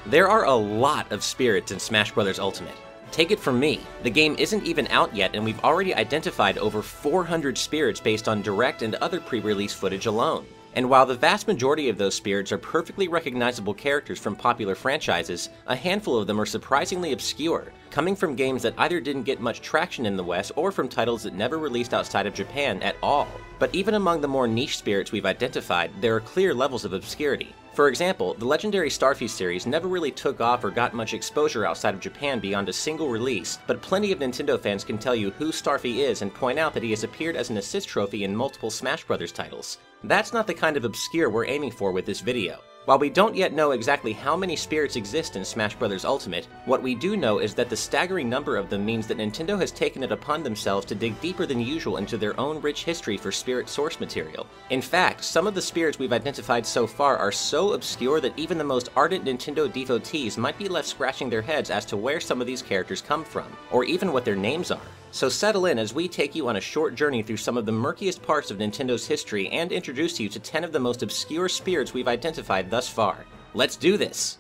There are a lot of spirits in Smash Bros. Ultimate. Take it from me, the game isn't even out yet and we've already identified over 400 spirits based on direct and other pre-release footage alone. And while the vast majority of those spirits are perfectly recognizable characters from popular franchises, a handful of them are surprisingly obscure, coming from games that either didn't get much traction in the West or from titles that never released outside of Japan at all. But even among the more niche spirits we've identified, there are clear levels of obscurity. For example, the legendary Starfy series never really took off or got much exposure outside of Japan beyond a single release, but plenty of Nintendo fans can tell you who Starfy is and point out that he has appeared as an assist trophy in multiple Smash Bros. Titles. That's not the kind of obscure we're aiming for with this video. While we don't yet know exactly how many spirits exist in Smash Bros. Ultimate, what we do know is that the staggering number of them means that Nintendo has taken it upon themselves to dig deeper than usual into their own rich history for spirit source material. In fact, some of the spirits we've identified so far are so obscure that even the most ardent Nintendo devotees might be left scratching their heads as to where some of these characters come from, or even what their names are. So settle in as we take you on a short journey through some of the murkiest parts of Nintendo's history and introduce you to 10 of the most obscure spirits we've identified thus far. Let's do this!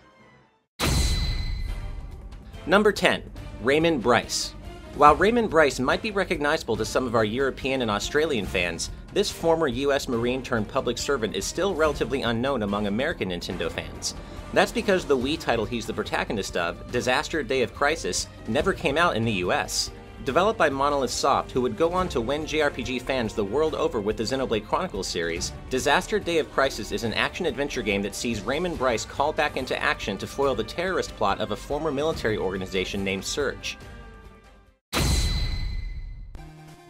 Number 10. Raymond Bryce. While Raymond Bryce might be recognizable to some of our European and Australian fans, this former US Marine turned public servant is still relatively unknown among American Nintendo fans. That's because the Wii title he's the protagonist of, Disaster Day of Crisis, never came out in the US. Developed by Monolith Soft, who would go on to win JRPG fans the world over with the Xenoblade Chronicles series, Disaster Day of Crisis is an action-adventure game that sees Raymond Bryce called back into action to foil the terrorist plot of a former military organization named Surge.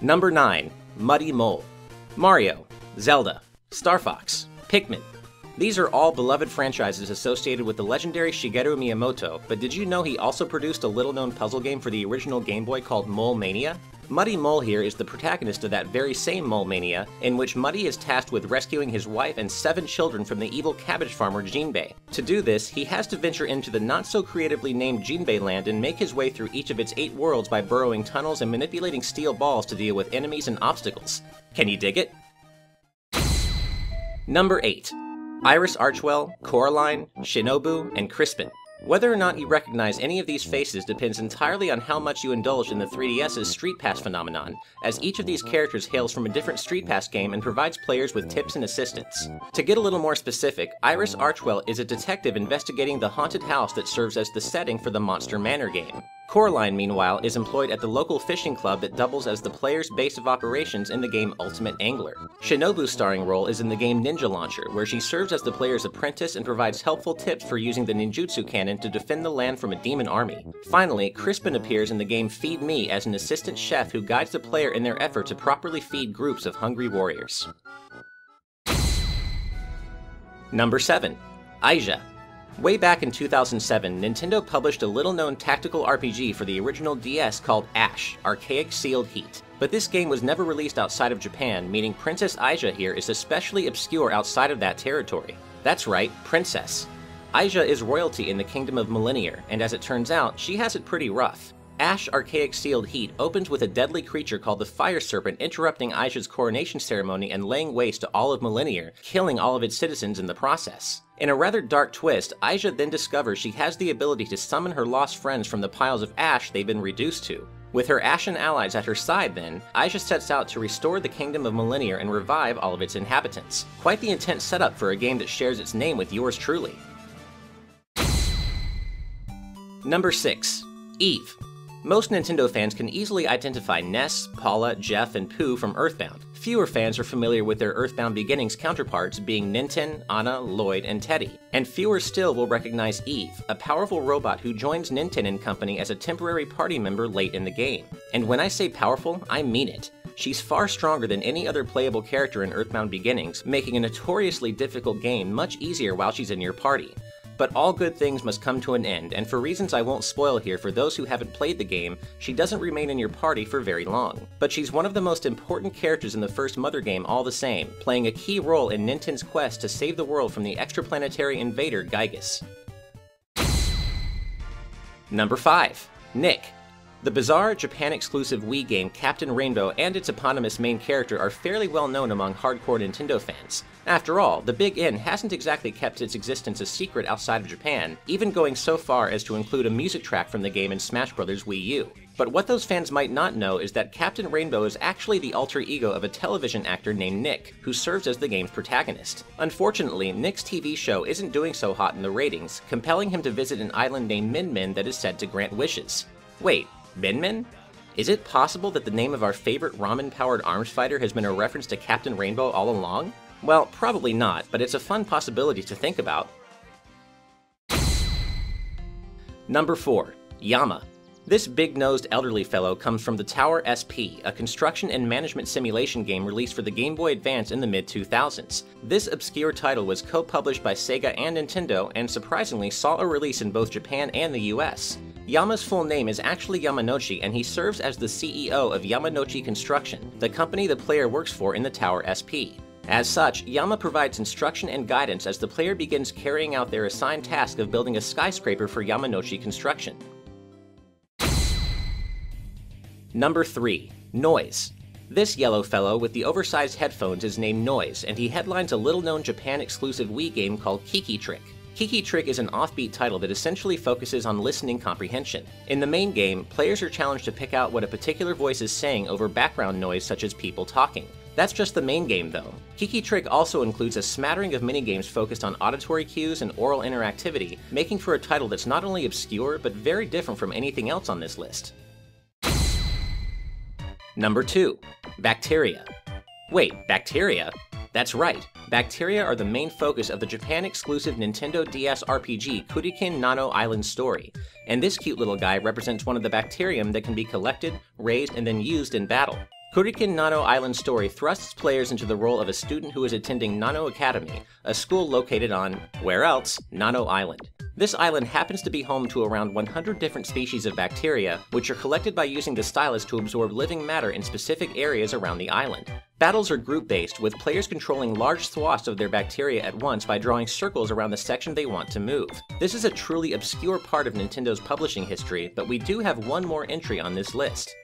Number 9. Muddy Mole. Mario, Zelda, Star Fox, Pikmin. These are all beloved franchises associated with the legendary Shigeru Miyamoto, but did you know he also produced a little-known puzzle game for the original Game Boy called Mole Mania? Muddy Mole here is the protagonist of that very same Mole Mania, in which Muddy is tasked with rescuing his wife and 7 children from the evil cabbage farmer Jinbei. To do this, he has to venture into the not-so-creatively named Jinbei Land and make his way through each of its 8 worlds by burrowing tunnels and manipulating steel balls to deal with enemies and obstacles. Can you dig it? Number 8. Iris Archwell, Coraline, Shinobu, and Crispin. Whether or not you recognize any of these faces depends entirely on how much you indulge in the 3DS's Street Pass phenomenon, as each of these characters hails from a different Street Pass game and provides players with tips and assistance. To get a little more specific, Iris Archwell is a detective investigating the haunted house that serves as the setting for the Monster Manor game. Coraline, meanwhile, is employed at the local fishing club that doubles as the player's base of operations in the game Ultimate Angler. Shinobu's starring role is in the game Ninja Launcher, where she serves as the player's apprentice and provides helpful tips for using the ninjutsu cannon to defend the land from a demon army. Finally, Crispin appears in the game Feed Me as an assistant chef who guides the player in their effort to properly feed groups of hungry warriors. Number 7. Aija. Way back in 2007, Nintendo published a little-known tactical RPG for the original DS called Ash, Archaic Sealed Heat. But this game was never released outside of Japan, meaning Princess Aija here is especially obscure outside of that territory. That's right, Princess. Aija is royalty in the Kingdom of Millennium, and as it turns out, she has it pretty rough. Ash Archaic Sealed Heat opens with a deadly creature called the Fire Serpent interrupting Aija's coronation ceremony and laying waste to all of Millennium, killing all of its citizens in the process. In a rather dark twist, Aija then discovers she has the ability to summon her lost friends from the piles of ash they've been reduced to. With her ashen allies at her side then, Aija sets out to restore the Kingdom of Millennium and revive all of its inhabitants. Quite the intense setup for a game that shares its name with yours truly. Number 6. Eve. Most Nintendo fans can easily identify Ness, Paula, Jeff, and Pooh from Earthbound. Fewer fans are familiar with their Earthbound Beginnings counterparts being Ninten, Anna, Lloyd, and Teddy. And fewer still will recognize Eve, a powerful robot who joins Ninten and company as a temporary party member late in the game. And when I say powerful, I mean it. She's far stronger than any other playable character in Earthbound Beginnings, making a notoriously difficult game much easier while she's in your party. But all good things must come to an end, and for reasons I won't spoil here for those who haven't played the game, she doesn't remain in your party for very long. But she's one of the most important characters in the first Mother game all the same, playing a key role in Ninten's quest to save the world from the extraplanetary invader Gygus. Number 5. Nick. The bizarre, Japan-exclusive Wii game Captain Rainbow and its eponymous main character are fairly well known among hardcore Nintendo fans. After all, the Big N hasn't exactly kept its existence a secret outside of Japan, even going so far as to include a music track from the game in Smash Bros. Wii U. But what those fans might not know is that Captain Rainbow is actually the alter ego of a television actor named Nick, who serves as the game's protagonist. Unfortunately, Nick's TV show isn't doing so hot in the ratings, compelling him to visit an island named Min Min that is said to grant wishes. Wait, Min Min? Is it possible that the name of our favorite ramen-powered arms fighter has been a reference to Captain Rainbow all along? Well, probably not, but it's a fun possibility to think about. Number 4. Yama. This big-nosed elderly fellow comes from the Tower SP, a construction and management simulation game released for the Game Boy Advance in the mid-2000s. This obscure title was co-published by Sega and Nintendo, and surprisingly saw a release in both Japan and the US. Yama's full name is actually Yamanouchi, and he serves as the CEO of Yamanouchi Construction, the company the player works for in the Tower SP. As such, Yama provides instruction and guidance as the player begins carrying out their assigned task of building a skyscraper for Yamanouchi Construction. Number 3. Noise. This yellow fellow with the oversized headphones is named Noise, and he headlines a little-known Japan-exclusive Wii game called Kiki Trick. Kiki Trick is an offbeat title that essentially focuses on listening comprehension. In the main game, players are challenged to pick out what a particular voice is saying over background noise such as people talking. That's just the main game though. Kiki Trick also includes a smattering of minigames focused on auditory cues and oral interactivity, making for a title that's not only obscure, but very different from anything else on this list. Number 2. Bacteria. Wait, Bacteria? That's right, Bacteria are the main focus of the Japan-exclusive Nintendo DS RPG Kurikin Nano Island Story, and this cute little guy represents one of the bacterium that can be collected, raised, and then used in battle. Kurikin Nano Island Story thrusts players into the role of a student who is attending Nano Academy, a school located on, where else, Nano Island. This island happens to be home to around 100 different species of bacteria, which are collected by using the stylus to absorb living matter in specific areas around the island. Battles are group-based, with players controlling large swaths of their bacteria at once by drawing circles around the section they want to move. This is a truly obscure part of Nintendo's publishing history, but we do have one more entry on this list.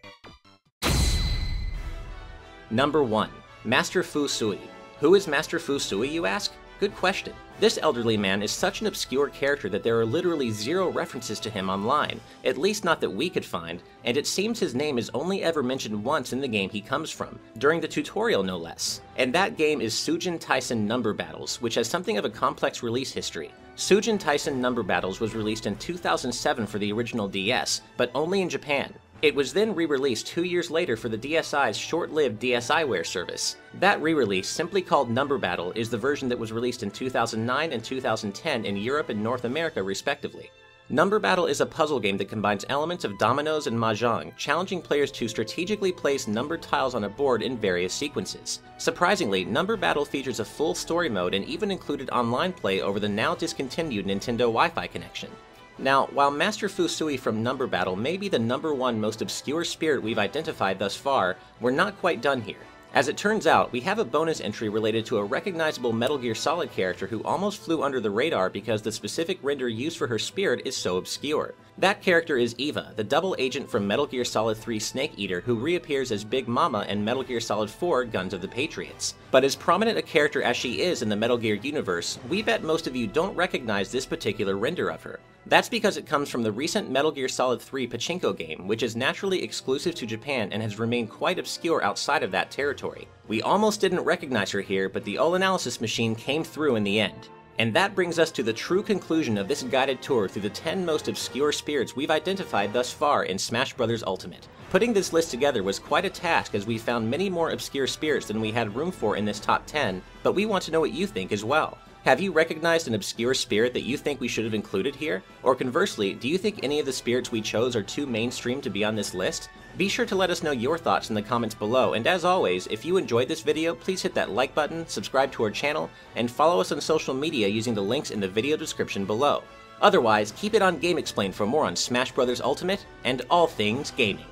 Number 1. Master Fu Tsui. Who is Master Fu Tsui, you ask? Good question. This elderly man is such an obscure character that there are literally zero references to him online, at least not that we could find, and it seems his name is only ever mentioned once in the game he comes from, during the tutorial no less. And that game is Sujin Taisen Number Battles, which has something of a complex release history. Sujin Taisen Number Battles was released in 2007 for the original DS, but only in Japan. It was then re-released 2 years later for the DSi's short-lived DSiWare service. That re-release, simply called Number Battle, is the version that was released in 2009 and 2010 in Europe and North America respectively. Number Battle is a puzzle game that combines elements of dominoes and mahjong, challenging players to strategically place numbered tiles on a board in various sequences. Surprisingly, Number Battle features a full story mode and even included online play over the now discontinued Nintendo Wi-Fi connection. Now, while Master Fu Tsui from Number Battle may be the number 1 most obscure spirit we've identified thus far, we're not quite done here. As it turns out, we have a bonus entry related to a recognizable Metal Gear Solid character who almost flew under the radar because the specific render used for her spirit is so obscure. That character is Eva, the double agent from Metal Gear Solid 3 Snake Eater who reappears as Big Mama in Metal Gear Solid 4 Guns of the Patriots. But as prominent a character as she is in the Metal Gear universe, we bet most of you don't recognize this particular render of her. That's because it comes from the recent Metal Gear Solid 3 Pachinko game, which is naturally exclusive to Japan and has remained quite obscure outside of that territory. We almost didn't recognize her here, but the all-analysis machine came through in the end. And that brings us to the true conclusion of this guided tour through the 10 most obscure spirits we've identified thus far in Smash Bros. Ultimate. Putting this list together was quite a task as we found many more obscure spirits than we had room for in this top 10, but we want to know what you think as well. Have you recognized an obscure spirit that you think we should have included here? Or conversely, do you think any of the spirits we chose are too mainstream to be on this list? Be sure to let us know your thoughts in the comments below, and as always, if you enjoyed this video, please hit that like button, subscribe to our channel, and follow us on social media using the links in the video description below. Otherwise, keep it on GameXplain for more on Smash Bros. Ultimate and all things gaming.